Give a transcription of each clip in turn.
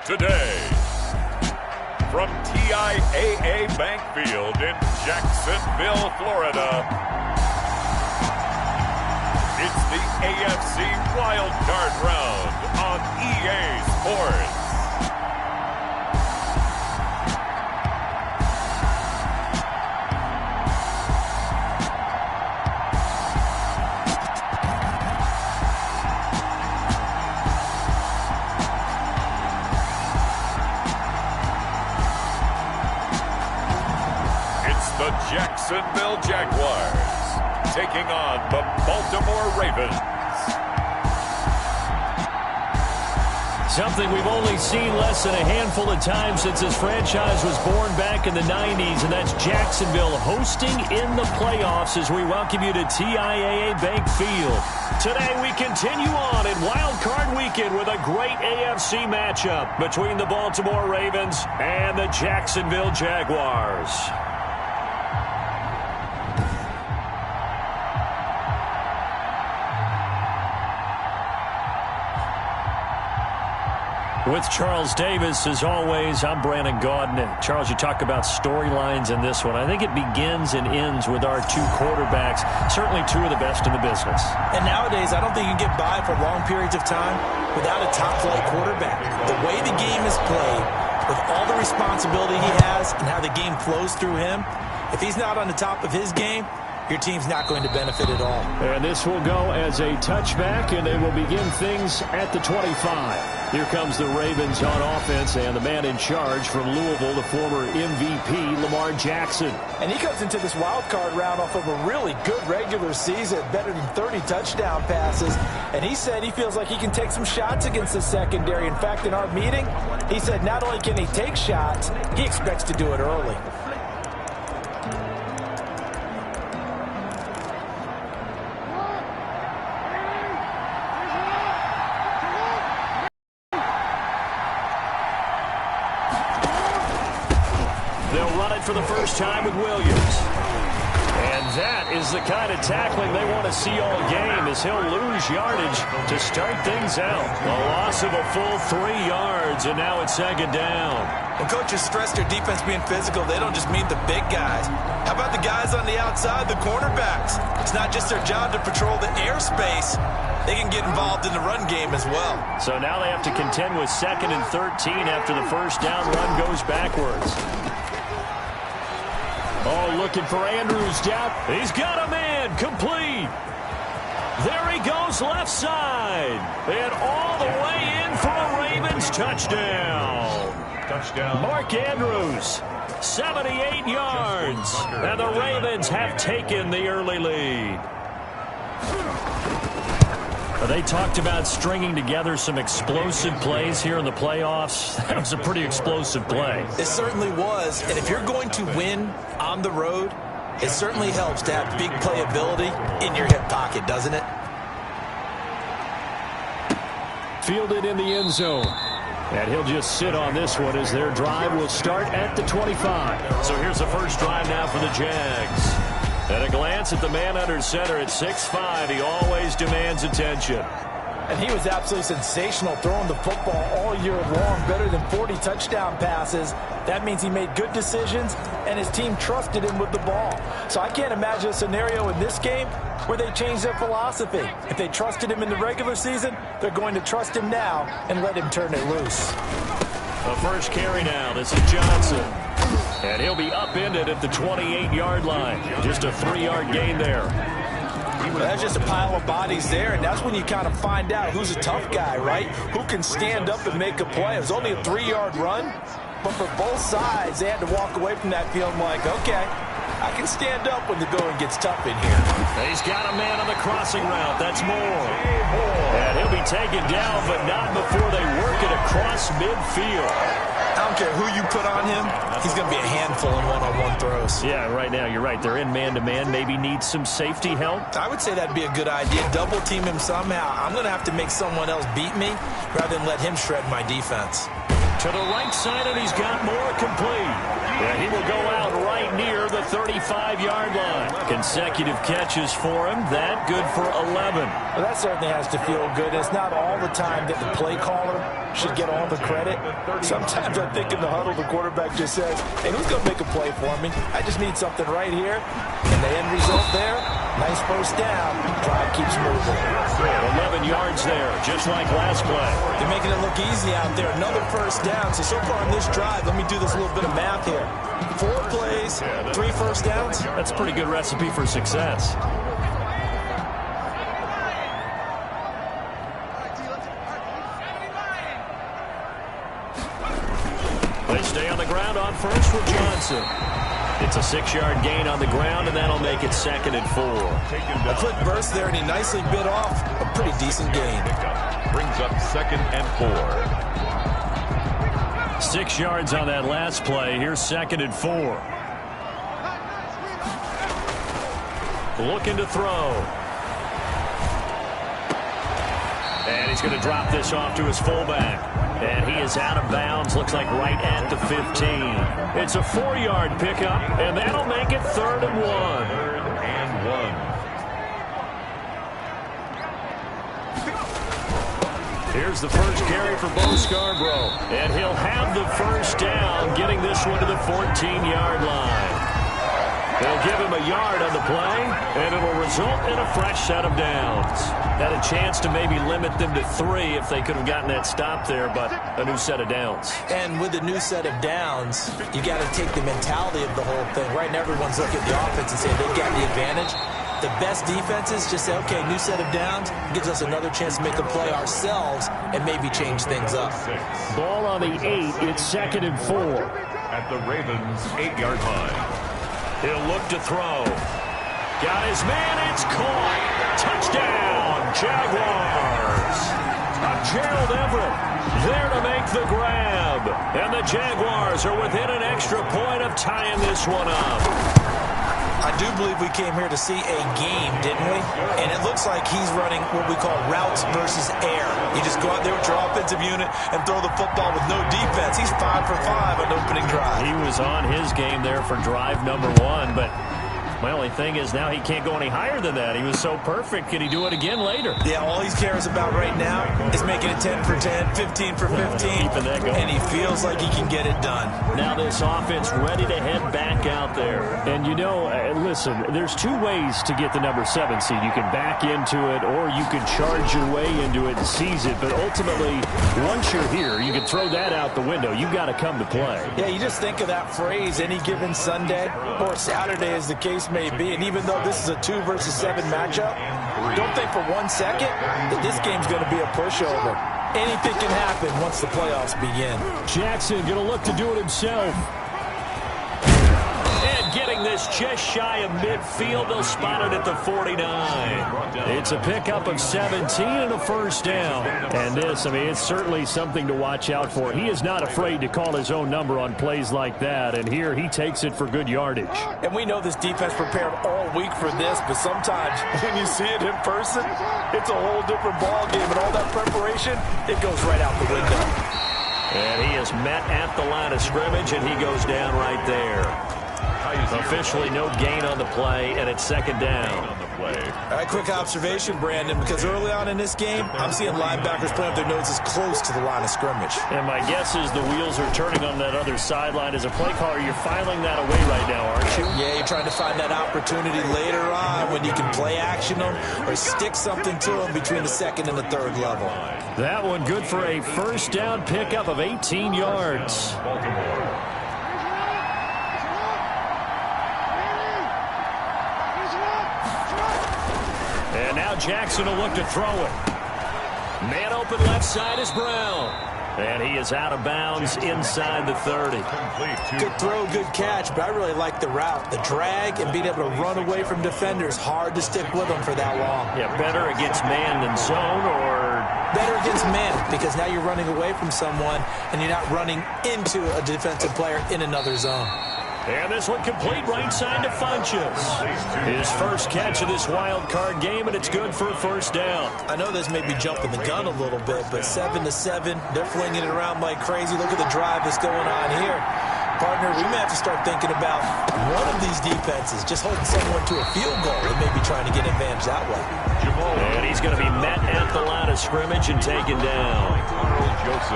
Today, from TIAA Bank Field in Jacksonville, Florida, it's the AFC Wildcard round on EA Sports. The Jacksonville Jaguars taking on the Baltimore Ravens. Something we've only seen less than a handful of times since this franchise was born back in the 90s, and that's Jacksonville hosting in the playoffs as we welcome you to TIAA Bank Field. Today we continue on in Wild Card Weekend with a great AFC matchup between the Baltimore Ravens and the Jacksonville Jaguars. With Charles Davis, as always, I'm Brandon Gaudin. Charles, you talk about storylines in this one. I think it begins and ends with our two quarterbacks, certainly two of the best in the business. And nowadays, I don't think you can get by for long periods of time without a top-flight quarterback. The way the game is played, with all the responsibility he has and how the game flows through him, if he's not on the top of his game, your team's not going to benefit at all. And this will go as a touchback, and they will begin things at the 25. Here comes the Ravens on offense, and the man in charge from Louisville, the former MVP, Lamar Jackson. And he comes into this wild card round off of a really good regular season, better than 30 touchdown passes. And he said he feels like he can take some shots against the secondary. In fact, in our meeting, he said not only can he take shots, he expects to do it early. For the first time with Williams. And that is the kind of tackling they want to see all game, as he'll lose yardage to start things out. A loss of a full 3 yards, and now it's second down. When coaches stress their defense being physical, they don't just mean the big guys. How about the guys on the outside, the cornerbacks? It's not just their job to patrol the airspace. They can get involved in the run game as well. So now they have to contend with 2nd and 13 after the first down run goes backwards. Oh, looking for Andrews down. He's got a man complete. There he goes left side. And all the way in for a Ravens touchdown. Touchdown. Mark Andrews, 78 yards. And the Ravens have taken the early lead. They talked about stringing together some explosive plays here in the playoffs. That was a pretty explosive play. It certainly was. And if you're going to win on the road, it certainly helps to have big playability in your hip pocket, doesn't it? Fielded in the end zone. And he'll just sit on this one as their drive will start at the 25. So here's the first drive now for the Jags. At a glance at the man under center at 6'5", he always demands attention. And he was absolutely sensational throwing the football all year long, better than 40 touchdown passes. That means he made good decisions, and his team trusted him with the ball. So I can't imagine a scenario in this game where they change their philosophy. If they trusted him in the regular season, they're going to trust him now and let him turn it loose. The first carry now, this is Johnson. And he'll be upended at the 28-yard line. Just a 3-yard gain there. That's just a pile of bodies there, and that's when you kind of find out who's a tough guy, right? Who can stand up and make a play. It was only a 3-yard run, but for both sides, they had to walk away from that feeling like, okay, I can stand up when the going gets tough in here. He's got a man on the crossing route. That's Moore. And he'll be taken down, but not before they work it across midfield. I don't care who you put on him, he's going to be a handful in one-on-one throws. Yeah, right now, you're right. They're in man-to-man. Maybe need some safety help. I would say that'd be a good idea. Double team him somehow. I'm going to have to make someone else beat me rather than let him shred my defense. To the right side, and he's got more complete. And he will go out right near the 35-yard line. Consecutive catches for him. That good for 11. Well, that certainly has to feel good. It's not all the time that the play caller should get all the credit. Sometimes I think in the huddle, the quarterback just says, hey, who's going to make a play for me? I just need something right here. And the end result there, nice first down. Drive keeps moving. 11 yards there, just like last play. They're making it look easy out there. Another first down. So far on this drive, let me do this little bit of math here. 4 plays, 3 first downs. That's a pretty good recipe for success. They stay on the ground on first with Johnson. It's a 6-yard gain on the ground, and that'll make it 2nd and 4. A quick burst there, and he nicely bit off a pretty decent gain. Brings up 2nd and 4. 6 yards on that last play. Here's 2nd and 4. Looking to throw. And he's going to drop this off to his fullback. And he is out of bounds. Looks like right at the 15. It's a 4-yard pickup, and that'll make it 3rd and 1. 3rd and 1. Here's the first carry for Bo Scarborough. And he'll have the first down, getting this one to the 14-yard line. They'll give him a yard on the play, and it'll result in a fresh set of downs. Had a chance to maybe limit them to 3 if they could have gotten that stop there, but a new set of downs. And with a new set of downs, you got to take the mentality of the whole thing. Right now, everyone's looking at the offense and saying they've got the advantage. The best defenses just say, okay, new set of downs gives us another chance to make a play ourselves and maybe change things up. Ball on the 8. It's 2nd and 4. At the Ravens' 8-yard line. He'll look to throw. Got his man. It's caught. Touchdown, Jaguars. Gerald Everett there to make the grab. And the Jaguars are within an extra point of tying this one up. I do believe we came here to see a game, didn't we? And it looks like he's running what we call routes versus air. You just go out there with your offensive unit and throw the football with no defense. He's 5 for 5 on the opening drive. He was on his game there for drive number 1, but my only thing is now he can't go any higher than that. He was so perfect. Can he do it again later? Yeah, all he cares about right now is making it 10 for 10, 15 for 15. Keeping that going. And he feels like he can get it done. Now this offense ready to head back out there. And you know, listen, there's 2 ways to get the number 7 seed. You can back into it or you can charge your way into it and seize it. But ultimately, once you're here, you can throw that out the window. You've got to come to play. Yeah, you just think of that phrase, any given Sunday or Saturday as the case may be. And even though this is a 2 versus 7 matchup, don't think for 1 second that this game's going to be a pushover. Anything can happen once the playoffs begin. Jackson going to look to do it himself. And getting this just shy of midfield, they'll spot it at the 49. It's a pickup of 17 and a first down. And this, I mean, it's certainly something to watch out for. He is not afraid to call his own number on plays like that. And here he takes it for good yardage. And we know this defense prepared all week for this, but sometimes when you see it in person, it's a whole different ball game. And all that preparation, it goes right out the window. And he is met at the line of scrimmage, and he goes down right there. Officially no gain on the play, and it's 2nd down. All right, quick observation, Brandon, because early on in this game, I'm seeing linebackers playing with their noses close to the line of scrimmage. And my guess is the wheels are turning on that other sideline. As a play caller, you're filing that away right now, aren't you? Yeah, you're trying to find that opportunity later on when you can play action them or stick something to them between the 2nd and the 3rd level. That one good for a first down pickup of 18 yards. And now Jackson will look to throw it. Man open left side is Brown. And he is out of bounds inside the 30. Good throw, good catch, but I really like the route. The drag and being able to run away from defenders. Hard to stick with them for that long. Yeah, better against man than zone, or better against man, because now you're running away from someone and you're not running into a defensive player in another zone. And this one complete right side to Funchess. His first catch of this wild card game, and it's good for a first down. I know this may be jumping the gun a little bit, but 7-7, they're flinging it around like crazy. Look at the drive that's going on here. Partner, we may have to start thinking about one of these defenses just holding someone to a field goal and maybe trying to get advantage that way. And he's going to be met at the line of scrimmage and taken down.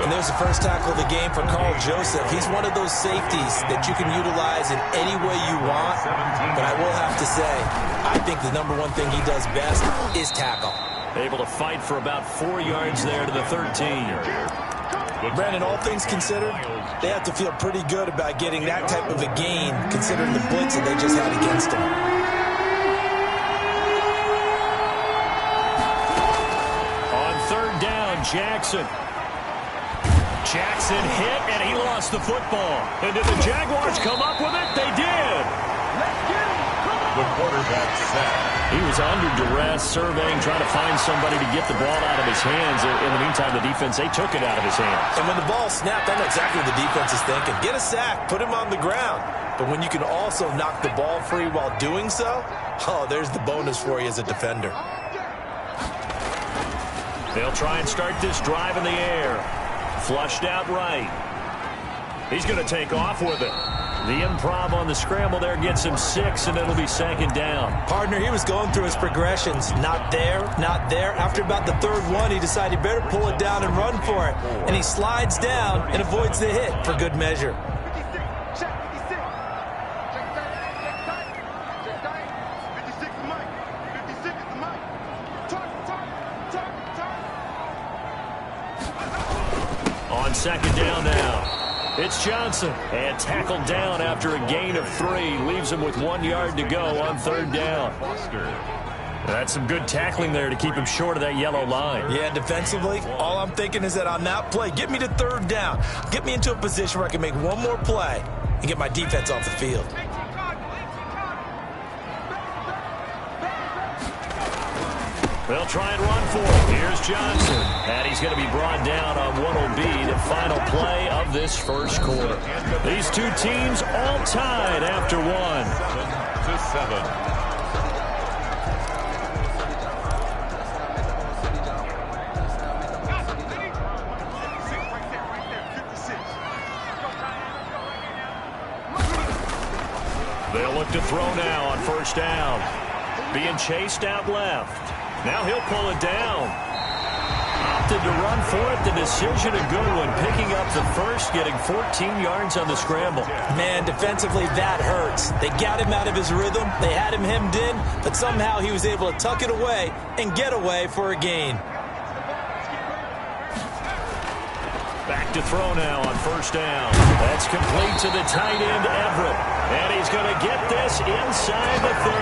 And there's the first tackle of the game for Carl Joseph. He's one of those safeties that you can utilize in any way you want. But I will have to say, I think the number one thing he does best is tackle. Able to fight for about 4 yards there to the 13. Brandon, all things considered, they have to feel pretty good about getting that type of a gain considering the blitz that they just had against them. On third down, Jackson hit, and he lost the football. And did the Jaguars come up with it? They did. The quarterback sacked. He was under duress, surveying, trying to find somebody to get the ball out of his hands. In the meantime, the defense, they took it out of his hands. And when the ball snapped, I know exactly what the defense is thinking. Get a sack, put him on the ground. But when you can also knock the ball free while doing so, oh, there's the bonus for you as a defender. They'll try and start this drive in the air. Flushed out right. He's going to take off with it. The improv on the scramble there gets him 6, and it'll be second down. Partner, he was going through his progressions. Not there, not there. After about the third one, he decided he better pull it down and run for it. And he slides down and avoids the hit for good measure. On second down now. It's Johnson, and tackled down after a gain of 3. Leaves him with 1 yard to go on third down. That's some good tackling there to keep him short of that yellow line. Yeah, defensively, all I'm thinking is that on that play, get me to third down. Get me into a position where I can make one more play and get my defense off the field. They'll try and run for it. Here's Johnson. And he's going to be brought down on what will be the final play of this first quarter. These two teams all tied after 1. 7-7. They'll look to throw now on first down. Being chased out left. Now he'll pull it down. Opted to run for it. The decision a good one. Picking up the first, getting 14 yards on the scramble. Man, defensively, that hurts. They got him out of his rhythm. They had him hemmed in, but somehow he was able to tuck it away and get away for a gain. Back to throw now on first down. That's complete to the tight end, Everett. And he's going to get this inside the 30.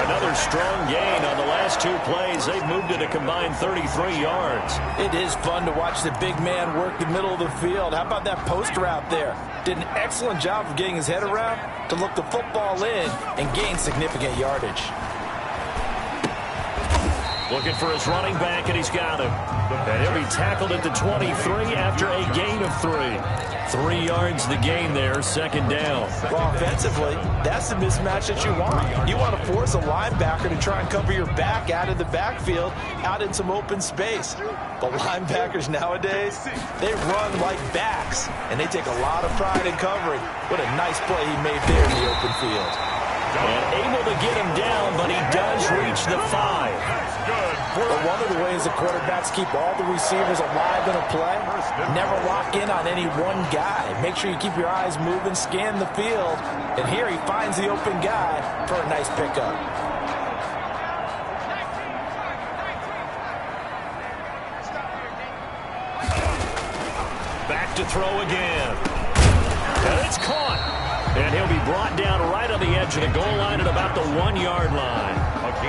Another strong gain on the last 2 plays. They've moved it a combined 33 yards. It is fun to watch the big man work the middle of the field. How about that post route there? Did an excellent job of getting his head around to look the football in and gain significant yardage. Looking for his running back, and he's got him. And he'll be tackled at the 23 after a gain of 3. 3 yards the gain there, second down. Well, offensively, that's the mismatch that you want. You want to force a linebacker to try and cover your back out of the backfield, out in some open space. But linebackers nowadays, they run like backs, and they take a lot of pride in covering. What a nice play he made there in the open field. And able to get him down, but he does reach the 5. But one of the ways the quarterbacks keep all the receivers alive in a play, never lock in on any one guy. Make sure you keep your eyes moving, scan the field, and here he finds the open guy for a nice pickup. Back to throw again. And it's caught. And he'll be brought down right on the edge of the goal line at about the 1 yard line.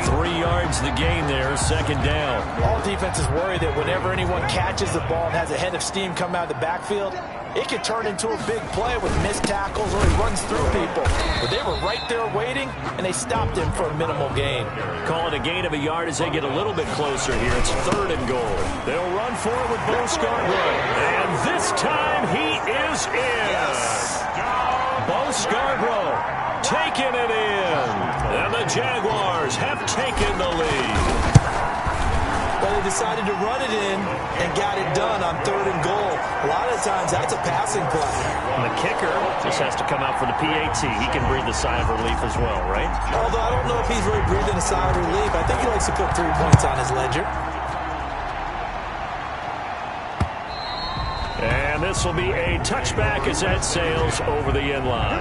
3 yards the gain there, second down. All defenses worry that whenever anyone catches the ball and has a head of steam come out of the backfield, it could turn into a big play with missed tackles or he runs through people. But they were right there waiting, and they stopped him for a minimal gain. Call it a gain of a yard as they get a little bit closer here. It's 3rd and goal. They'll run for it with Bo Scarborough. And this time he is in. Bo Scarborough taken it in. And the Jaguars have taken the lead. Well, they decided to run it in and got it done on 3rd and goal. A lot of times, that's a passing play. And the kicker just has to come out for the PAT. He can breathe a sigh of relief as well, right? Although I don't know if he's really breathing a sigh of relief. I think he likes to put 3 points on his ledger. And this will be a touchback as that sails over the end line.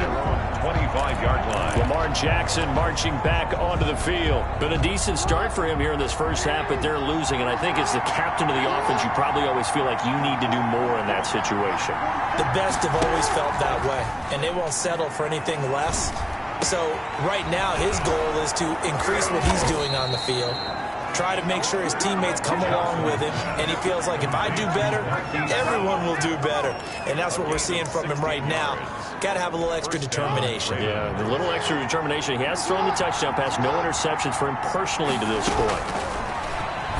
25-yard line. Lamar Jackson marching back onto the field. Been a decent start for him here in this first half, but they're losing. And I think as the captain of the offense, you probably always feel like you need to do more in that situation. The best have always felt that way, and they won't settle for anything less. So right now, his goal is to increase what he's doing on the field, try to make sure his teammates come along with him, and he feels like if I do better, everyone will do better. And that's what we're seeing from him right now. Got to have a little extra determination. Yeah, a little extra determination. He has thrown the touchdown pass. No interceptions for him personally to this point.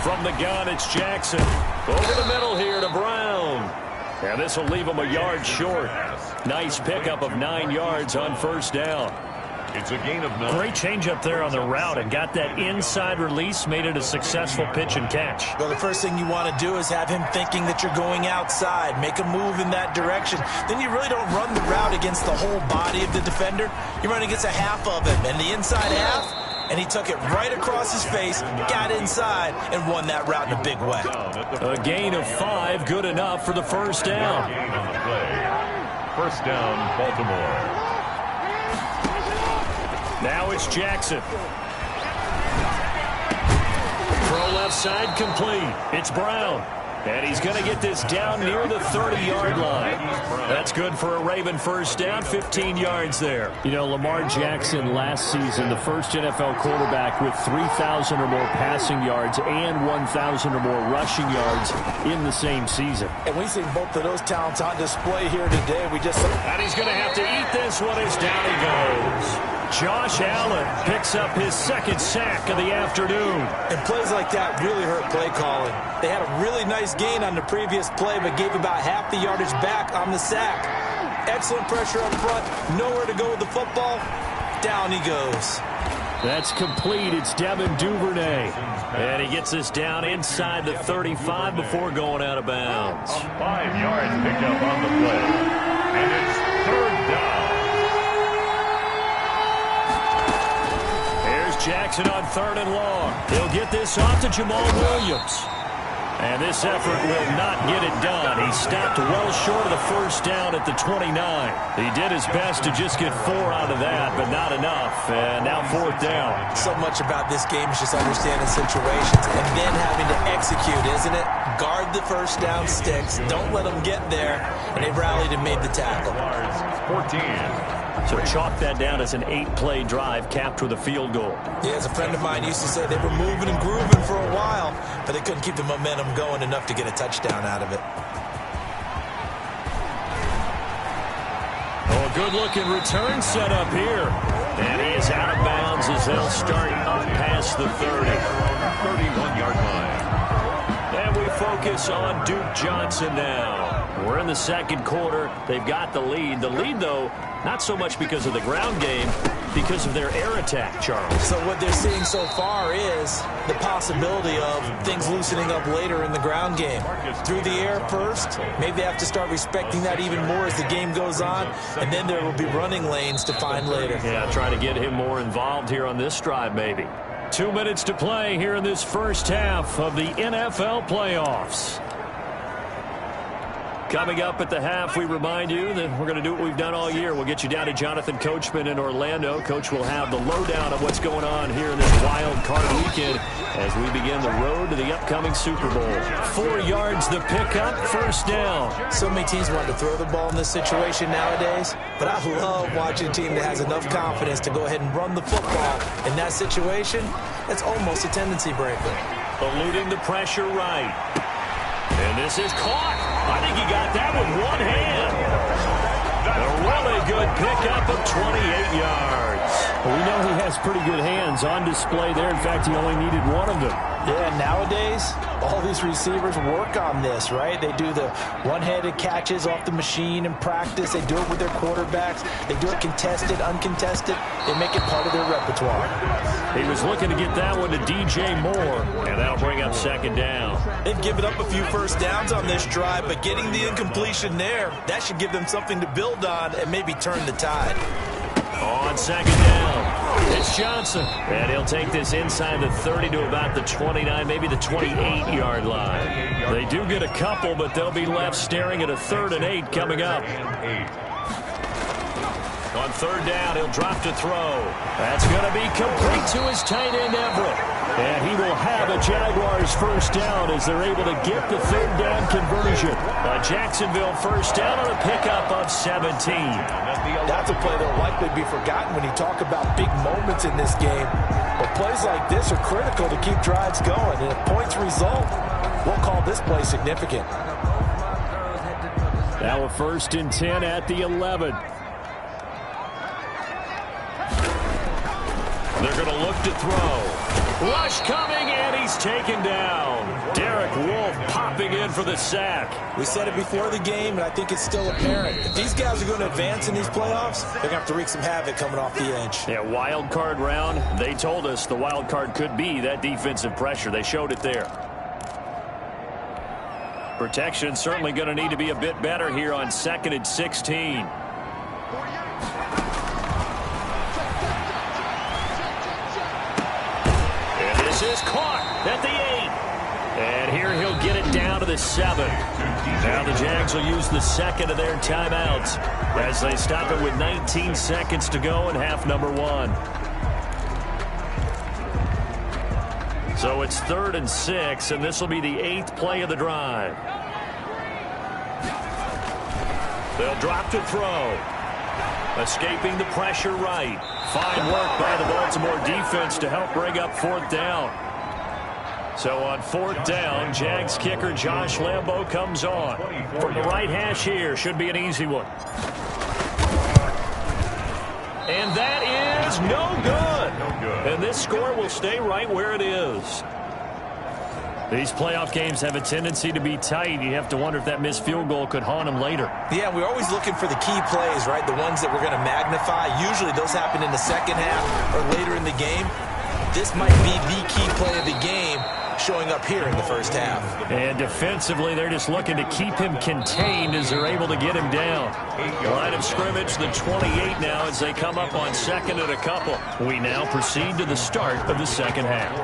From the gun, it's Jackson. Over the middle here to Brown. And this will leave him a yard short. Nice pickup of 9 yards on first down. It's a gain of 9. Great change up there on the route and got that inside release, made it a successful pitch and catch. Well, the first thing you want to do is have him thinking that you're going outside, make a move in that direction. Then you really don't run the route against the whole body of the defender. You run against a half of him, and the inside half, and he took it right across his face, got inside, and won that route in a big way. A gain of 5, good enough for the first down. Gain on the play. First down, Baltimore. Now it's Jackson. Throw left side complete. It's Brown. And he's going to get this down near the 30-yard line. That's good for a Raven first down, 15 yards there. You know, Lamar Jackson last season, the first NFL quarterback with 3,000 or more passing yards and 1,000 or more rushing yards in the same season. And we've seen both of those talents on display here today. And he's going to have to eat this one as down he goes. Josh Allen picks up his second sack of the afternoon. And plays like that really hurt play calling. They had a really nice gain on the previous play, but gave about half the yardage back on the sack. Excellent pressure up front. Nowhere to go with the football. Down he goes. That's complete. It's Devin Duvernay. And he gets this down inside the 35 before going out of bounds. 5 yards picked up on the play. And it's 3rd down. Jackson on 3rd and long. He'll get this off to Jamal Williams. And this effort will not get it done. He stopped well short of the first down at the 29. He did his best to just get 4 out of that, but not enough. And now 4th down. So much about this game is just understanding situations and then having to execute, isn't it? Guard the first down sticks. Don't let them get there. And they rallied and made the tackle. 14. So chalk that down as an 8-play drive capped with a field goal. Yeah, as a friend of mine used to say, they were moving and grooving for a while, but they couldn't keep the momentum going enough to get a touchdown out of it. Oh, a good-looking return set up here. And he is out of bounds as they'll start up past the 30. 31-yard line. And we focus on Duke Johnson now. We're in the second quarter. They've got the lead. The lead, though, not so much because of the ground game, because of their air attack, Charles. So what they're seeing so far is the possibility of things loosening up later in the ground game. Through the air first, maybe they have to start respecting that even more as the game goes on, and then there will be running lanes to find later. Yeah, try to get him more involved here on this drive, maybe. 2 minutes to play here in this first half of the NFL playoffs. Coming up at the half, we remind you that we're going to do what we've done all year. We'll get you down to Jonathan Coachman in Orlando. Coach will have the lowdown of what's going on here in this wild card weekend as we begin the road to the upcoming Super Bowl. 4 yards the pickup, first down. So many teams want to throw the ball in this situation nowadays, but I love watching a team that has enough confidence to go ahead and run the football. In that situation, that's almost a tendency breaker. Eluding the pressure right. And this is caught. I think he got that with one hand. A really good pickup of 28 yards. Well, we know he has pretty good hands on display there. In fact, he only needed one of them. Yeah, nowadays, all these receivers work on this, right? They do the one-handed catches off the machine in practice. They do it with their quarterbacks. They do it contested, uncontested. They make it part of their repertoire. He was looking to get that one to DJ Moore, and that'll bring up second down. They've given up a few first downs on this drive, but getting the incompletion there, that should give them something to build on and maybe turn the tide. On second down, it's Johnson. And he'll take this inside the 30 to about the 29, maybe the 28-yard line. They do get a couple, but they'll be left staring at a 3rd and 8 coming up. On third down, he'll drop to throw. That's going to be complete to his tight end, Everett. And he will have a Jaguars first down as they're able to get the 3rd down conversion. A Jacksonville first down on a pickup of 17. That's a play that will likely be forgotten when you talk about big moments in this game. But plays like this are critical to keep drives going. And if points result, we'll call this play significant. Now a 1st and 10 at the 11. They're going to look to throw. Rush coming, and he's taken down. Derek Wolfe popping in for the sack. We said it before the game, and I think it's still apparent. If these guys are going to advance in these playoffs, they're going to have to wreak some havoc coming off the edge. Yeah, wild card round. They told us the wild card could be that defensive pressure. They showed it there. Protection certainly going to need to be a bit better here on 2nd and 16. Is caught at the 8. And here he'll get it down to the 7. Now the Jags will use the 2nd of their timeouts as they stop it with 19 seconds to go in half number 1. So it's 3rd and 6, and this will be the 8th play of the drive. They'll drop to throw. Escaping the pressure right. Fine work by the Baltimore defense to help bring up 4th down. So on 4th down, Jags kicker Josh Lambo comes on. From the right hash here, should be an easy one. And that is no good. And this score will stay right where it is. These playoff games have a tendency to be tight. You have to wonder if that missed field goal could haunt them later. Yeah, we're always looking for the key plays, right? The ones that we're going to magnify. Usually those happen in the second half or later in the game. This might be the key play of the game showing up here in the first half. And defensively, they're just looking to keep him contained as they're able to get him down. Line of scrimmage, the 28 now as they come up on 2nd and a couple. We now proceed to the start of the second half.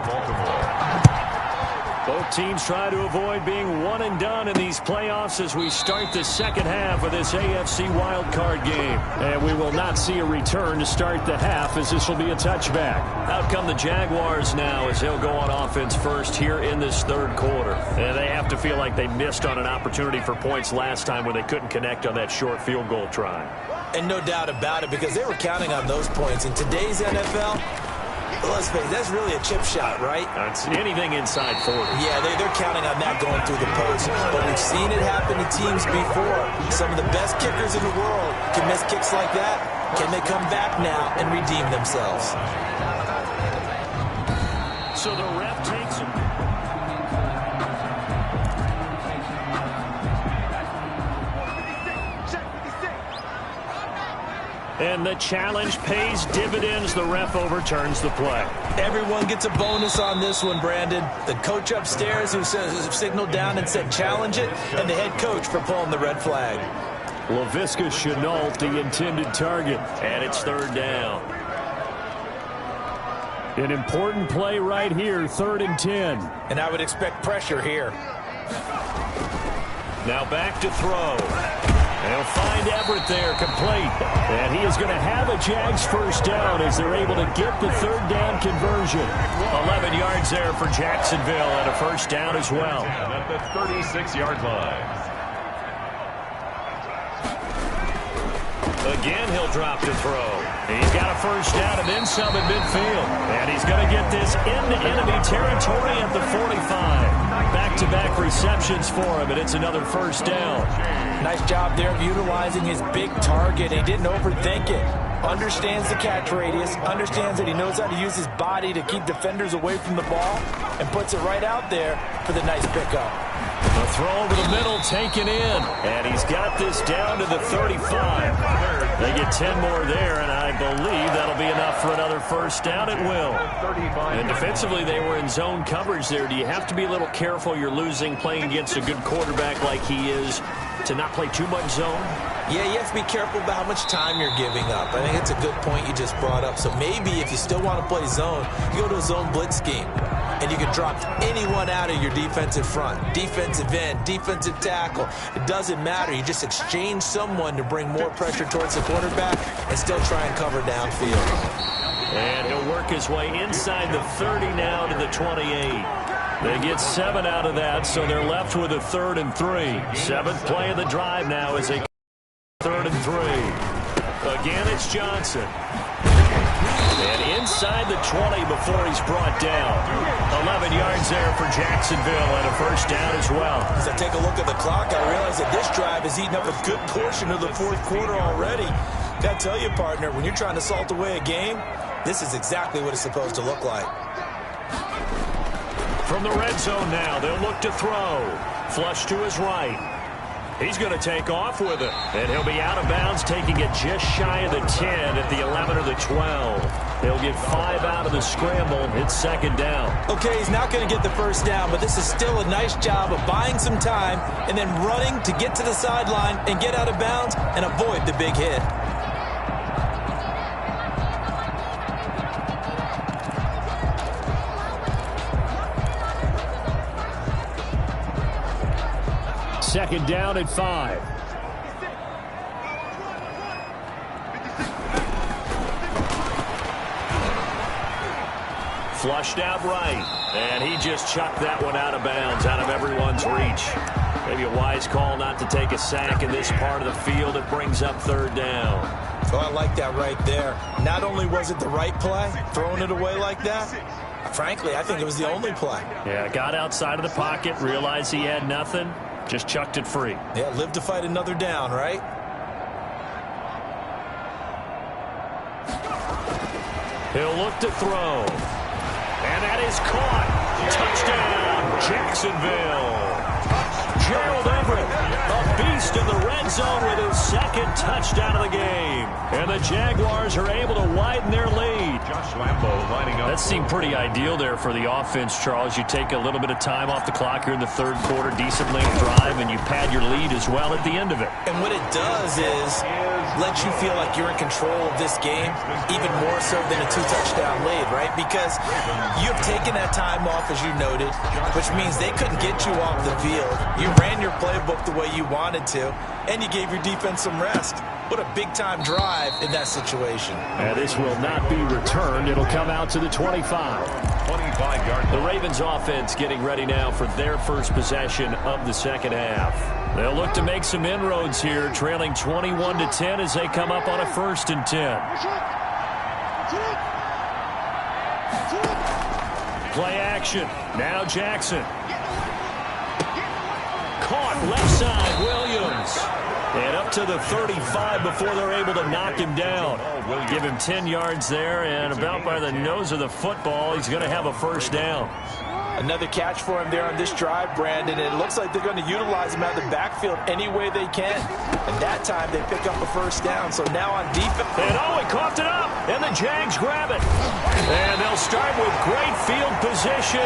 Both teams try to avoid being one and done in these playoffs as we start the second half of this AFC wildcard game. And we will not see a return to start the half as this will be a touchback. Out come the Jaguars now as they'll go on offense first here in this 3rd quarter. And they have to feel like they missed on an opportunity for points last time when they couldn't connect on that short field goal try. And no doubt about it, because they were counting on those points. In today's NFL, let's face it, that's really a chip shot, right? That's anything inside 40. Yeah, they're counting on that going through the post. But we've seen it happen to teams before. Some of the best kickers in the world can miss kicks like that. Can they come back now and redeem themselves? So the ref takes him. And the challenge pays dividends. The ref overturns the play. Everyone gets a bonus on this one, Brandon. The coach upstairs who signaled down and said challenge it, and the head coach for pulling the red flag. Laviska Shenault, the intended target, and it's 3rd down. An important play right here, 3rd and 10. And I would expect pressure here. Now back to throw. They'll find Everett there, complete. And he is going to have a Jags first down as they're able to get the 3rd down conversion. 11 yards there for Jacksonville and a first down as well. At the 36-yard line. Again, he'll drop to throw. He's got a first down and then some at midfield. And he's going to get this into enemy territory at the 45. Back-to-back receptions for him, and it's another first down. Nice job there of utilizing his big target. He didn't overthink it. understands the catch radius, understands that he knows how to use his body to keep defenders away from the ball, and puts it right out there for the nice pickup. A throw over the middle taken in, and he's got this down to the 35. They get 10 more there, and I believe that'll be enough for another first down. It will. And defensively, they were in zone coverage there. Do you have to be a little careful? You're losing playing against a good quarterback like he is to not play too much zone? Yeah, you have to be careful about how much time you're giving up. I think it's a good point you just brought up. So maybe if you still want to play zone, you go to a zone blitz scheme. And you can drop anyone out of your defensive front. Defensive end, defensive tackle. It doesn't matter. You just exchange someone to bring more pressure towards the quarterback and still try and cover downfield. And he'll work his way inside the 30 now to the 28. They get 7 out of that, so they're left with a 3rd and 3. 7th play of the drive now as they 3rd and 3. Again, it's Johnson. And inside the 20 before he's brought down. 11 yards there for Jacksonville and a first down as well. As I take a look at the clock, I realize that this drive has eaten up a good portion of the 4th quarter already. Got to tell you, partner, when you're trying to salt away a game, this is exactly what it's supposed to look like. From the red zone now, they'll look to throw. Flush to his right. He's going to take off with it. And he'll be out of bounds, taking it just shy of the 10 at the 11 or the 12. He'll get 5 out of the scramble. It's 2nd down. Okay, he's not going to get the first down, but this is still a nice job of buying some time and then running to get to the sideline and get out of bounds and avoid the big hit. Second down at 5. Flushed out right. And he just chucked that one out of bounds, out of everyone's reach. Maybe a wise call not to take a sack in this part of the field. It brings up 3rd down. Oh, I like that right there. Not only was it the right play, throwing it away like that, frankly, I think it was the only play. Yeah, got outside of the pocket, realized he had nothing. Just chucked it free. Yeah, live to fight another down, right? He'll look to throw. And that is caught. Touchdown, Jacksonville. Gerald Everett, a beast in the red zone with his 2nd touchdown of the game. And the Jaguars are able to widen their lead. Josh Lambo lining up. That seemed pretty ideal there for the offense, Charles. You take a little bit of time off the clock here in the 3rd quarter, decent length drive, and you pad your lead as well at the end of it. And what it does is let you feel like you're in control of this game, even more so than a 2-touchdown lead, right? Because you've taken that time off, as you noted, which means they couldn't get you off the field. You ran your playbook the way you wanted to, and you gave your defense some rest. What a big-time drive in that situation. And this will not be returned. It'll come out to the 25. 25-yard. The Ravens offense getting ready now for their first possession of the 2nd half. They'll look to make some inroads here, trailing 21-10 as they come up on a 1st and 10. Play action. Now Jackson. Caught left side, Williams. And up to the 35 before they're able to knock him down. We'll give him 10 yards there, and about by the nose of the football, he's going to have a first down. Another catch for him there on this drive, Brandon. It looks like they're going to utilize him out of the backfield any way they can. And that time they pick up a first down. So now on defense. And he coughed it up. And the Jags grab it. And they'll start with great field position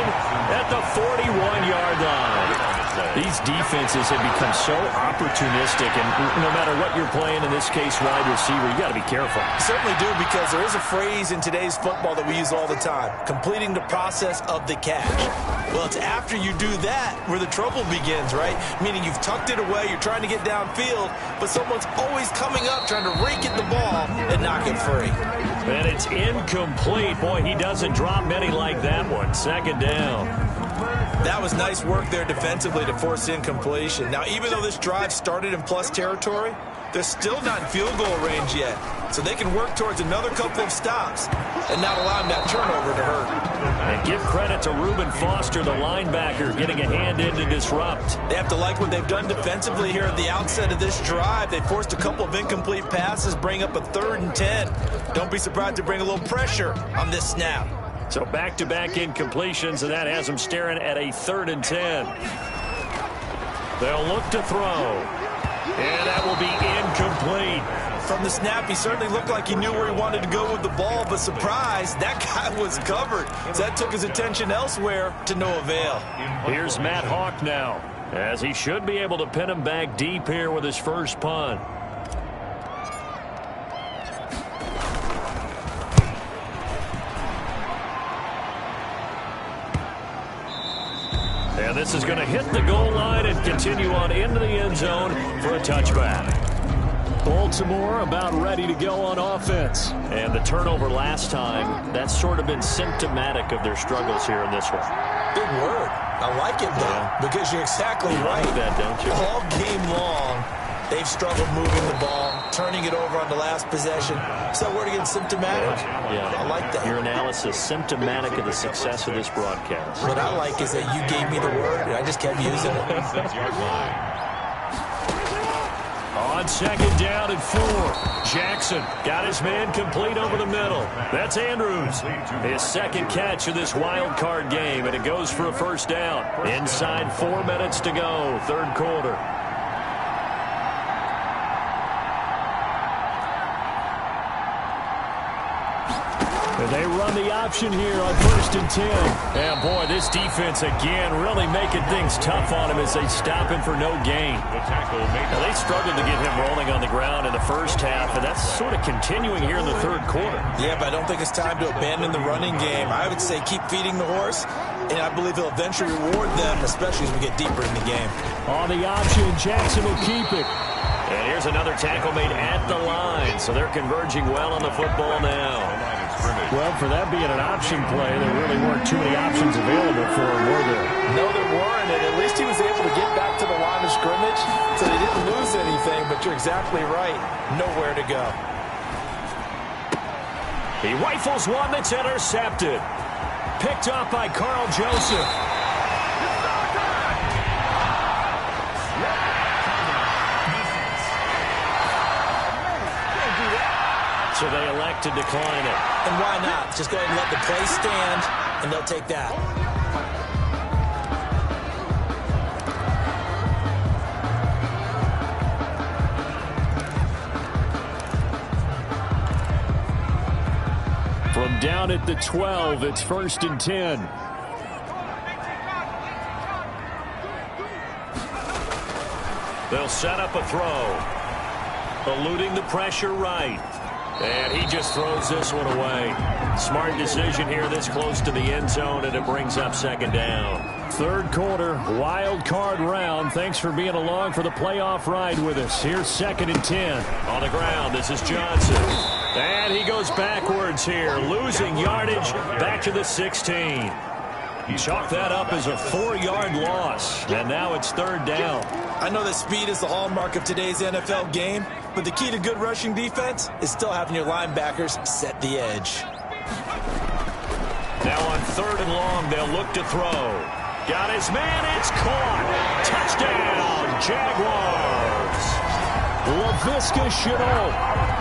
at the 41-yard line. These defenses have become so opportunistic, and no matter what you're playing, in this case wide receiver, you got to be careful. You certainly do, because there is a phrase in today's football that we use all the time: completing the process of the catch. Well, it's after you do that where the trouble begins, right? Meaning you've tucked it away, you're trying to get downfield, but someone's always coming up trying to rake at the ball and knock it free. And it's incomplete. Boy, he doesn't drop many like that one. 2nd down. That was nice work there defensively to force incompletion. Now, even though this drive started in plus territory, they're still not in field goal range yet. So they can work towards another couple of stops and not allow that turnover to hurt. And give credit to Reuben Foster, the linebacker, getting a hand in to disrupt. They have to like what they've done defensively here at the outset of this drive. They forced a couple of incomplete passes, bring up a 3rd and 10. Don't be surprised to bring a little pressure on this snap. So back-to-back incompletions, and that has them staring at a 3rd and 10. They'll look to throw. And that will be incomplete. From the snap, he certainly looked like he knew where he wanted to go with the ball, but surprise, that guy was covered. So that took his attention elsewhere to no avail. Here's Matt Hawk now, as he should be able to pin him back deep here with his first punt. And this is going to hit the goal line and continue on into the end zone for a touchback. Baltimore about ready to go on offense. And the turnover last time, that's sort of been symptomatic of their struggles here in this one. Big word. I like it, though, because you're exactly right. Like that, don't you? All game long, they've struggled moving the ball, turning it over on the last possession. So that word again, symptomatic? Yeah. I like that. Your analysis, symptomatic of the success of this broadcast. What I like is that you gave me the word, and I just kept using it. On 2nd down and 4. Jackson got his man complete over the middle. That's Andrews. His 2nd catch of this wild card game, and it goes for a 1st down. Inside 4 minutes to go, 3rd quarter. And they run the option here on 1st and 10. And boy, this defense again really making things tough on him as they stop him for no gain. Now, they struggled to get him rolling on the ground in the first half, and that's sort of continuing here in the 3rd quarter. Yeah, but I don't think it's time to abandon the running game. I would say keep feeding the horse, and I believe he'll eventually reward them, especially as we get deeper in the game. On the option, Jackson will keep it. And here's another tackle made at the line, so they're converging well on the football now. Well, for that being an option play, there really weren't too many options available for him, were there? No, there weren't, and at least he was able to get back to the line of scrimmage, so they didn't lose anything, but you're exactly right. Nowhere to go. He rifles one that's intercepted. Picked up by Carl Joseph. So they elect to decline it. And why not? Just go ahead and let the play stand, and they'll take that. From down at the 12, it's 1st and 10. They'll set up a throw. Eluding the pressure right. And he just throws this one away. Smart decision here this close to the end zone, and it brings up 2nd down. 3rd quarter, wild card round. Thanks for being along for the playoff ride with us. Here's 2nd and 10. On the ground, this is Johnson. And he goes backwards here, losing yardage back to the 16. Chalk that up as a 4-yard loss, and now it's 3rd down. I know that speed is the hallmark of today's NFL game, but the key to good rushing defense is still having your linebackers set the edge. Now on 3rd and long, they'll look to throw. Got his man, it's caught. Touchdown, Jaguars. Laviska Shenault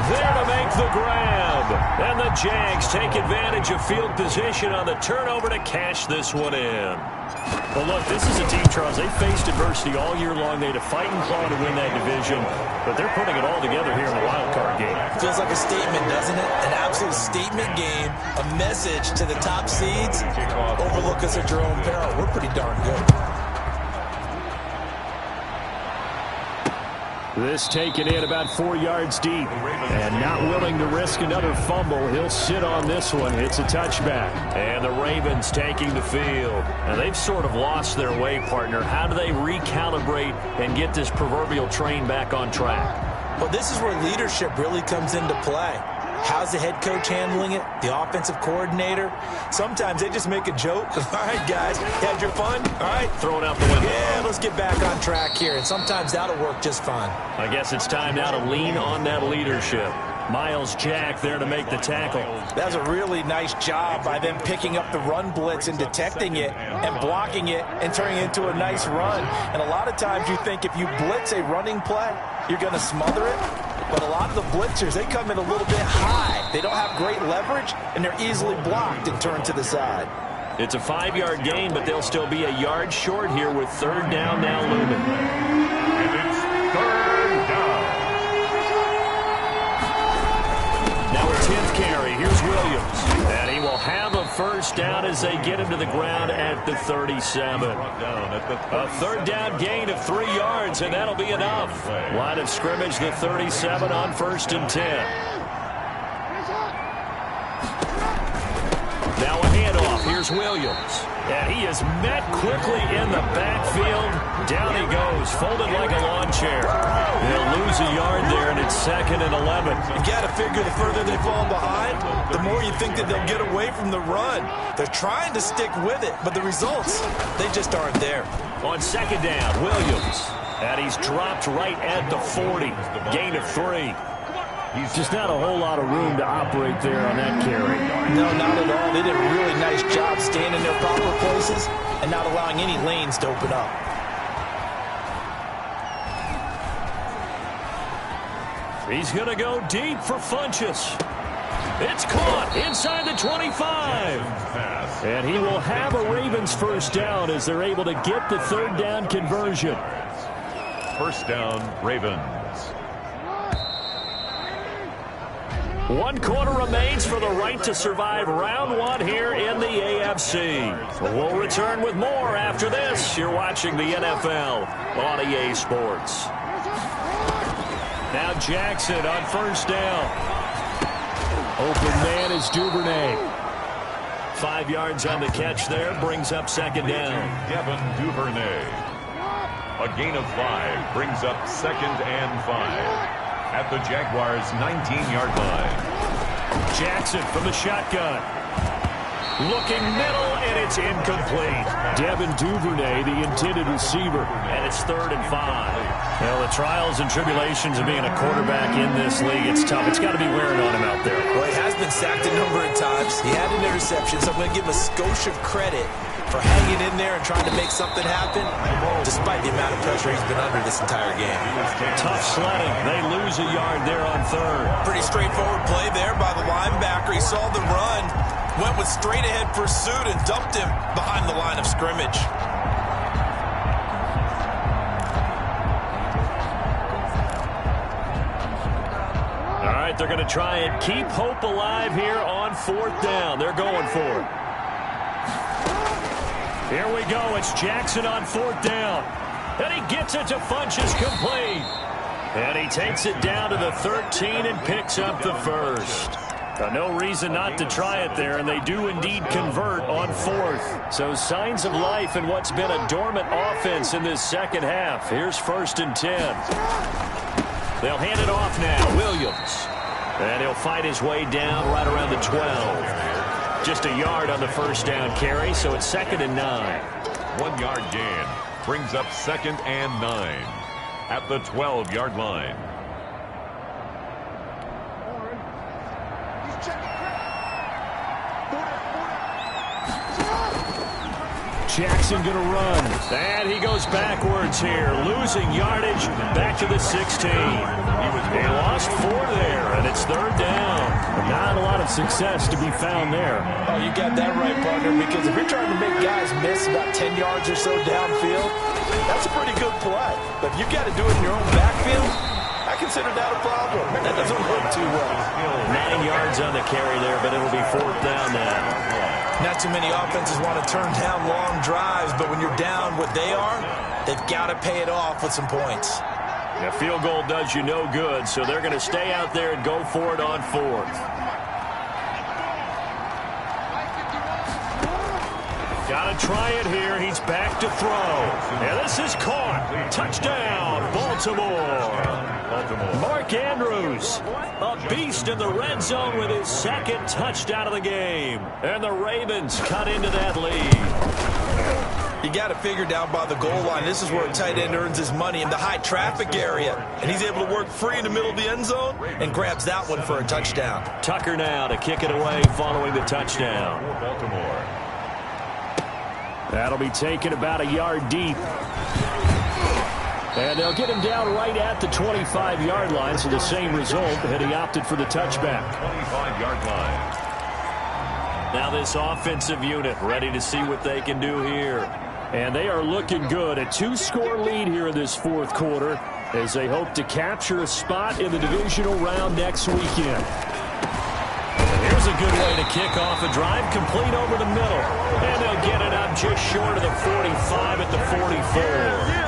there to make the grab. And the Jags take advantage of field position on the turnover to cash this one in. Well, look, this is a team, Charles, they faced adversity all year long. They had to fight and claw to win that division, but they're putting it all together here in the wild card game. Feels like a statement, doesn't it? An absolute statement game, a message to the top seeds. Overlook us at your own peril. We're pretty darn good. This taken in about 4 yards deep. And not willing to risk another fumble. He'll sit on this one. It's a touchback. And the Ravens taking the field. Now they've sort of lost their way, partner. How do they recalibrate and get this proverbial train back on track? Well, this is where leadership really comes into play. How's the head coach handling it? The offensive coordinator? Sometimes they just make a joke. All right, guys, had your fun? All right. Throw it out the window. Yeah, let's get back on track here. And sometimes that'll work just fine. I guess it's time now to lean on that leadership. Miles Jack there to make the tackle. That's a really nice job by them picking up the run blitz and detecting it and blocking it and turning it into a nice run. And a lot of times you think if you blitz a running play, you're going to smother it. But a lot of the blitzers, they come in a little bit high. They don't have great leverage, and they're easily blocked and turned to the side. It's a 5-yard gain, but they'll still be a yard short here with third down now looming. And it's third down. Now a 10th carry. Here's Williams. And he will have a first down as they get him to the ground at the 37. A third down gain of 3 yards, and that'll be enough. Line of scrimmage, the 37 on 1st and 10. Now a handoff. Here's Williams. And he is met quickly in the backfield. Down he goes, folded like a lawn chair. They'll lose a yard there, and it's 2nd and 11. You got to figure the further they fall behind, the more you think that they'll get away from the run. They're trying to stick with it, but the results, they just aren't there. On 2nd down, Williams. And he's dropped right at the 40. Gain of 3. Just not a whole lot of room to operate there on that carry. No, not at all. They did a really nice job staying in their proper places and not allowing any lanes to open up. He's going to go deep for Funchess. It's caught inside the 25. And he will have a Ravens first down as they're able to get the third down conversion. First down, Ravens. 1 quarter remains for the right to survive round 1 here in the AFC. We'll return with more after this. You're watching the NFL on EA Sports. Now Jackson on first down. Open man is Duvernay. 5 yards on the catch there, brings up 2nd down. Devin Duvernay. A gain of 5 brings up 2nd and 5. At the Jaguars' 19-yard line. Jackson from the shotgun. Looking middle, and it's incomplete. Devin Duvernay, the intended receiver, and it's 3rd and 5. Well, the trials and tribulations of being a quarterback in this league, it's tough. It's got to be wearing on him out there. Well, he has been sacked a number of times. He had an interception, so I'm going to give him a skosh of credit for hanging in there and trying to make something happen, despite the amount of pressure he's been under this entire game. Tough sledding. They lose a yard there on 3rd. Pretty straightforward play there by the linebacker. He saw the run, went with straight-ahead pursuit, and dumped him behind the line of scrimmage. All right, they're going to try and keep hope alive here on 4th down. They're going for it. Here we go. It's Jackson on 4th down. And he gets it to Funchess, complete. And he takes it down to the 13 and picks up the first. No reason not to try it there, and they do indeed convert on 4th. So signs of life in what's been a dormant offense in this second half. Here's 1st and 10. They'll hand it off now. Williams. And he'll fight his way down right around the 12. Just a yard on the first down carry, so it's 2nd and 9. 1 yard gain brings up 2nd and 9 at the 12-yard line. Jackson going to run. And he goes backwards here, losing yardage back to the 16. He lost 4 there, and it's 3rd down. Not a lot of success to be found there. Oh, you got that right, partner, because if you're trying to make guys miss about 10 yards or so downfield, that's a pretty good play. But if you've got to do it in your own backfield, I consider that a problem. That doesn't work too well. 9 yards on the carry there, but it'll be 4th down now. Not too many offenses want to turn down long drives, but when you're down what they are, they've got to pay it off with some points. A field goal does you no good, so they're going to stay out there and go for it on 4th. Got to try it here. He's back to throw. And this is caught. Touchdown, Baltimore. Mark Andrews, a beast in the red zone with his 2nd touchdown of the game. And the Ravens cut into that lead. You got to figure down by the goal line. This is where a tight end earns his money in the high traffic area. and he's able to work free in the middle of the end zone and grabs that one for a touchdown. Tucker now to kick it away following the touchdown. Baltimore. That'll be taken about a yard deep. And they'll get him down right at the 25-yard line, so the same result, and he opted for the touchback. 25-yard line. Now this offensive unit ready to see what they can do here. And they are looking good. A 2-score lead here in this fourth quarter as they hope to capture a spot in the divisional round next weekend. Here's a good way to kick off a drive, complete over the middle. And they'll get it up just short of the 45 at the 44.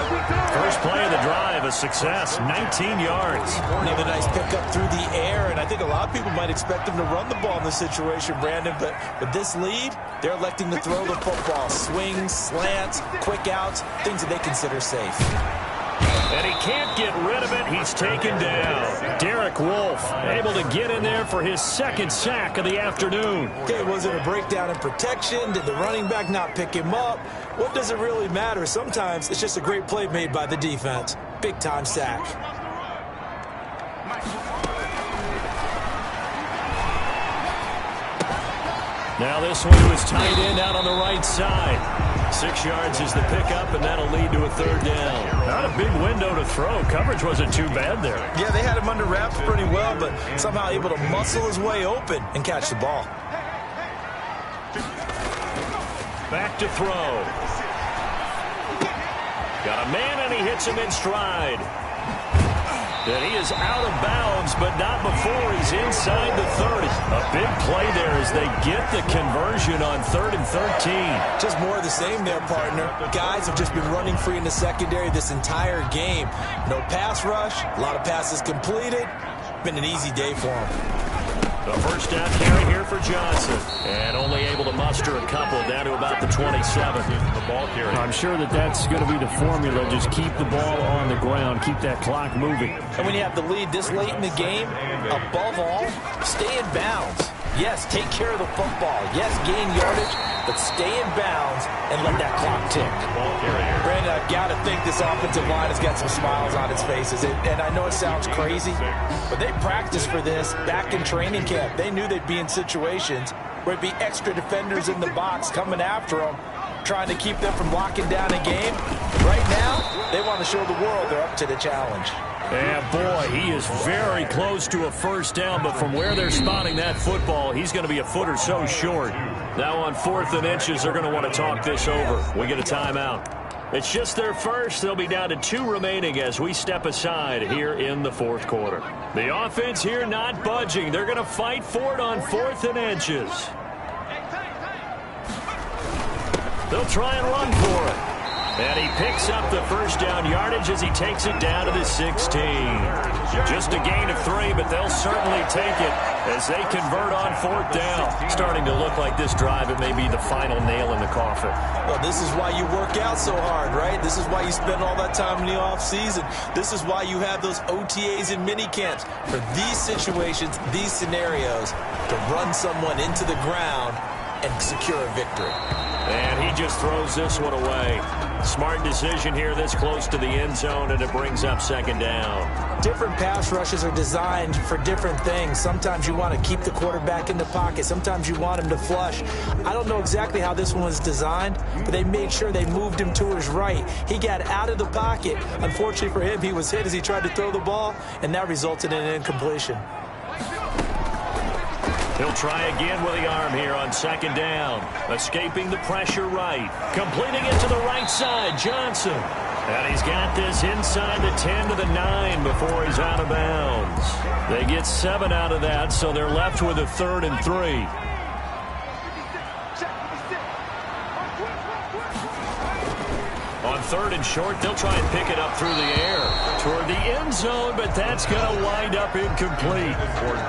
First play of the drive, a success, 19 yards. Another nice pickup through the air, and I think a lot of people might expect them to run the ball in this situation, Brandon, but with this lead, they're electing to throw the football. Swings, slants, quick outs, things that they consider safe. And he can't get rid of it. He's taken down. Derek Wolfe able to get in there for his second sack of the afternoon. Okay, was it a breakdown in protection? Did the running back not pick him up? What does it really matter? Sometimes it's just a great play made by the defense. Big-time sack. Now this one was tight end out on the right side. 6 yards is the pickup, and that'll lead to a third down. Not a big window to throw. Coverage wasn't too bad there. Yeah, they had him under wraps pretty well, but somehow able to muscle his way open and catch the ball. Back to throw. Got a man, and he hits him in stride. And he is out of bounds, but not before he's inside the 30. A big play there as they get the conversion on 3rd and 13. Just more of the same there, partner. Guys have just been running free in the secondary this entire game. No pass rush, a lot of passes completed. Been an easy day for them. The first down carry here for Johnson. And only able to muster a couple down to about the 27. The ball carrier. I'm sure that's going to be the formula. Just keep the ball on the ground. Keep that clock moving. And when you have the lead this late in the game, above all, stay in bounds. Yes, take care of the football. Yes, gain yardage, but stay in bounds and let that clock tick. Brandon, I've got to think this offensive line has got some smiles on its faces. And I know it sounds crazy, but they practiced for this back in training camp. They knew they'd be in situations where it'd be extra defenders in the box coming after them, trying to keep them from locking down a game. Right now, they want to show the world they're up to the challenge. Yeah, boy, he is very close to a first down, but from where they're spotting that football, he's going to be a foot or so short. Now on 4th and inches, they're going to want to talk this over. We get a timeout. It's just their first. They'll be down to 2 remaining as we step aside here in the fourth quarter. The offense here not budging. They're going to fight for it on 4th and inches. They'll try and run for it. And he picks up the first down yardage as he takes it down to the 16. Just a gain of 3, but they'll certainly take it as they convert on 4th down. Starting to look like this drive, it may be the final nail in the coffin. Well, this is why you work out so hard, right? This is why you spend all that time in the offseason. This is why you have those OTAs and mini camps. For these situations, these scenarios, to run someone into the ground and secure a victory. And he just throws this one away. Smart decision here this close to the end zone, and it brings up 2nd down. Different pass rushes are designed for different things. Sometimes you want to keep the quarterback in the pocket. Sometimes you want him to flush. I don't know exactly how this one was designed, but they made sure they moved him to his right. He got out of the pocket. Unfortunately for him, he was hit as he tried to throw the ball, and that resulted in an incompletion. He'll try again with the arm here on 2nd down. Escaping the pressure right. Completing it to the right side, Johnson. And he's got this inside the 10 to the 9 before he's out of bounds. They get 7 out of that, so they're left with a 3rd and 3. On 3rd and short, they'll try and pick it up through the air toward the end zone, but that's going to wind up incomplete.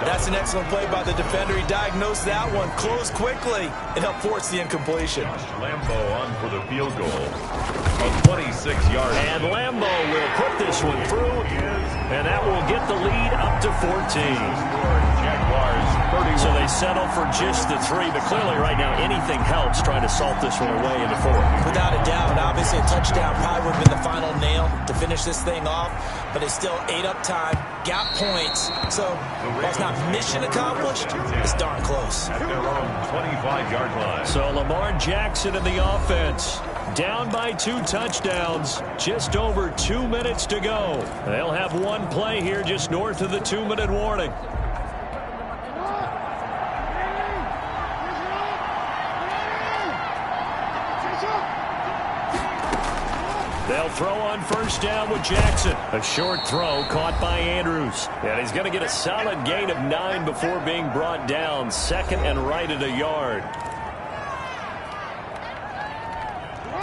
That's an excellent play by the defender. He diagnosed that one, closed quickly, and helped force the incompletion. Lambeau on for the field goal. A 26-yard. And Lambeau will put this one through, and that will get the lead up to 14. Jaguars 31. So they settle for just the 3, but clearly right now anything helps trying to salt this one away into 4. Without a doubt, obviously a touchdown probably would have been the final nail to finish this thing off, but it's still ate up time, got points. So while it's not mission accomplished, it's darn close. At their own 25-yard line. So Lamar Jackson in the offense. Down by 2 touchdowns. Just over 2 minutes to go. They'll have one play here just north of the 2-minute warning. They'll throw on first down with Jackson. A short throw caught by Andrews. And he's going to get a solid gain of 9 before being brought down. 2nd and right at a yard.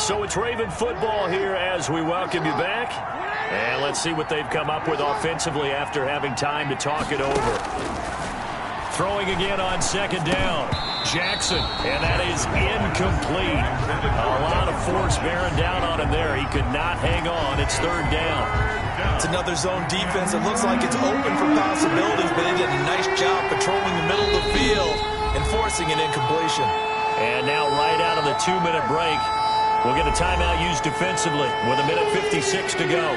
So it's Raven football here as we welcome you back. And let's see what they've come up with offensively after having time to talk it over. Throwing again on 2nd down. Jackson, and that is incomplete. A lot of force bearing down on him there. He could not hang on. It's 3rd down. It's another zone defense. It looks like it's open for possibilities, but they did a nice job patrolling the middle of the field and forcing an incompletion. And now right out of the 2-minute break, we'll get a timeout used defensively with 1:56 to go.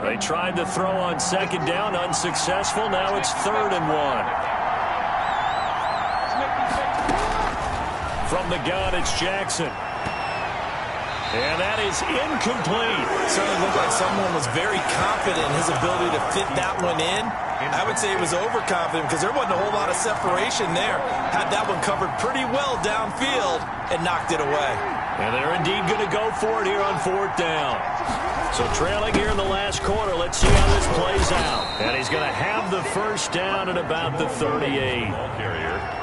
They tried to throw on 2nd down, unsuccessful. Now it's 3rd and 1. From the gun, it's Jackson. And that is incomplete. Certainly looked like someone was very confident in his ability to fit that one in. I would say he was overconfident because there wasn't a whole lot of separation there. Had that one covered pretty well downfield and knocked it away. And they're indeed going to go for it here on 4th down. So trailing here in the last quarter, let's see how this plays out. And he's going to have the first down at about the 38.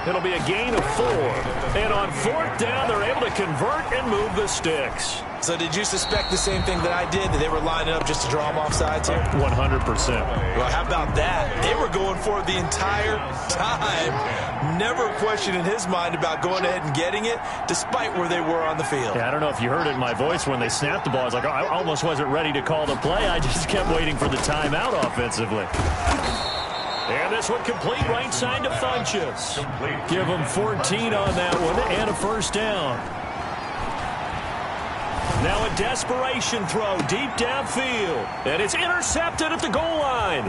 It'll be a gain of 4. And on 4th down, they're able to convert and move the sticks. So did you suspect the same thing that I did, that they were lining up just to draw them off sides here? 100%. Well, how about that? They were going for it the entire time. Never a question in his mind about going ahead and getting it, despite where they were on the field. Yeah, I don't know if you heard it in my voice when they snapped the ball. I was like, I almost wasn't ready to call the play. I just kept waiting for the timeout offensively. And this one complete right side to Funchess. Give him 14 on that one and a first down. Now a desperation throw deep downfield. And it's intercepted at the goal line.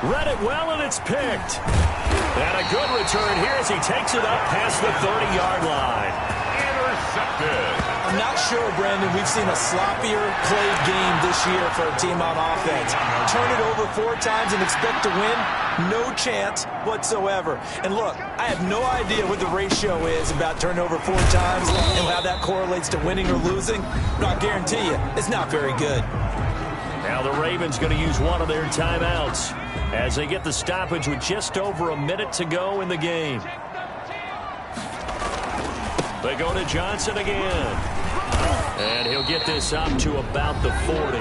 Read it well, and it's picked. And a good return here as he takes it up past the 30-yard line. Intercepted. I'm not sure, Brandon, we've seen a sloppier played game this year for a team on offense. Turn it over 4 times and expect to win? No chance whatsoever. And look, I have no idea what the ratio is about turning over 4 times and how that correlates to winning or losing. But I guarantee you, it's not very good. Now the Ravens going to use one of their timeouts as they get the stoppage with just over a minute to go in the game. They go to Johnson again. And he'll get this up to about the 40.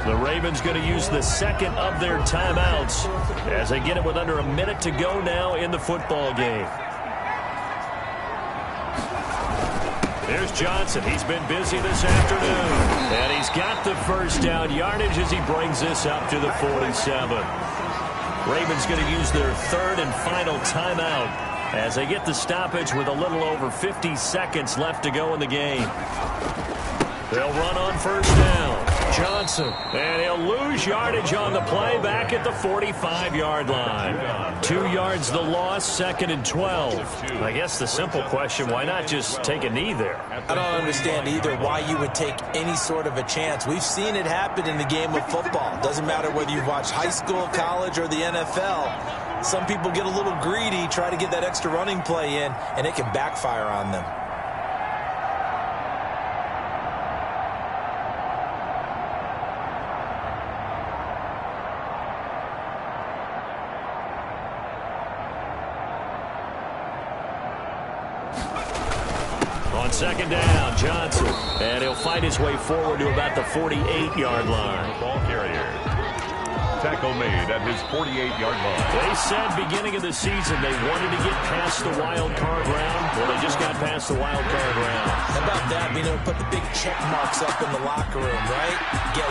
The Ravens going to use the second of their timeouts as they get it with under a minute to go now in the football game. There's Johnson. He's been busy this afternoon. And he's got the first down yardage as he brings this up to the 47. Ravens going to use their 3rd and final timeout as they get the stoppage with a little over 50 seconds left to go in the game. They'll run on first down. Johnson. And he'll lose yardage on the play back at the 45-yard line. 2 yards the loss, 2nd and 12. I guess the simple question, why not just take a knee there? I don't understand either why you would take any sort of a chance. We've seen it happen in the game of football. Doesn't matter whether you've watched high school, college, or the NFL. Some people get a little greedy, try to get that extra running play in, and it can backfire on them. On second down, Johnson. And he'll fight his way forward to about the 48-yard line. Ball carrier. Tackle made at his 48-yard line. They said beginning of the season they wanted to get past the wild card round. Well, they just got past the wild card round. How about that? Being able to put the big check marks up in the locker room, right? Yeah,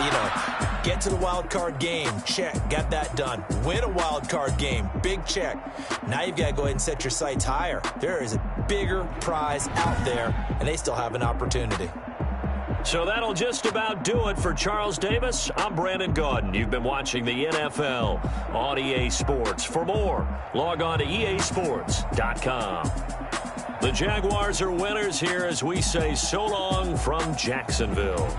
Get to the wild card game. Check. Got that done. Win a wild card game. Big check. Now you've got to go ahead and set your sights higher. There is a bigger prize out there, and they still have an opportunity. So that'll just about do it for Charles Davis. I'm Brandon Gaudin. You've been watching the NFL on EA Sports. For more, log on to easports.com. The Jaguars are winners here as we say so long from Jacksonville.